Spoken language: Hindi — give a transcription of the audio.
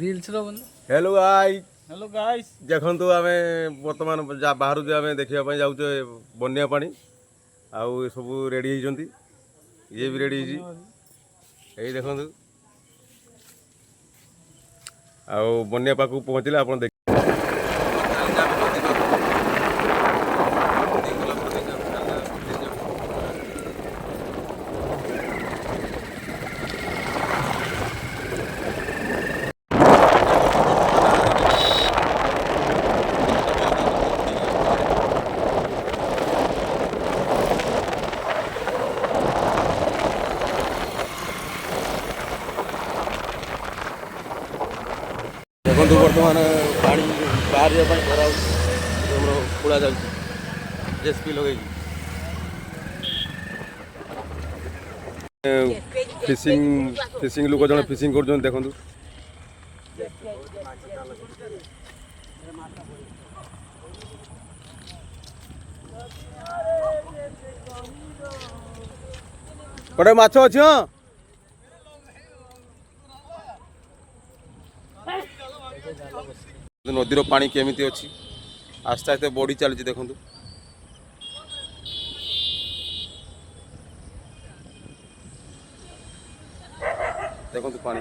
रील्स रो बंद। Hello guys hello guys. देखंतु आमे वर्तमान बाहर जो आमे देखिया पई जाउछ बन्या पानी आउ सब रेडी होइजंती ये भी रेडी होइजी एई देखंतु आउ बन्या पाकू पहुंचले आपण देख देखो बर्तमान पानी बाहर जावाई भरा खोला जा जेसीपी लगे फिशिंग फिशिंग लोक जन फिशिंग कर देखो कड़े माछ अच्छी हाँ नदीर पानी केमिति अच्छी आस्ते आस्ते बढ़ी चली देखु देखु पानी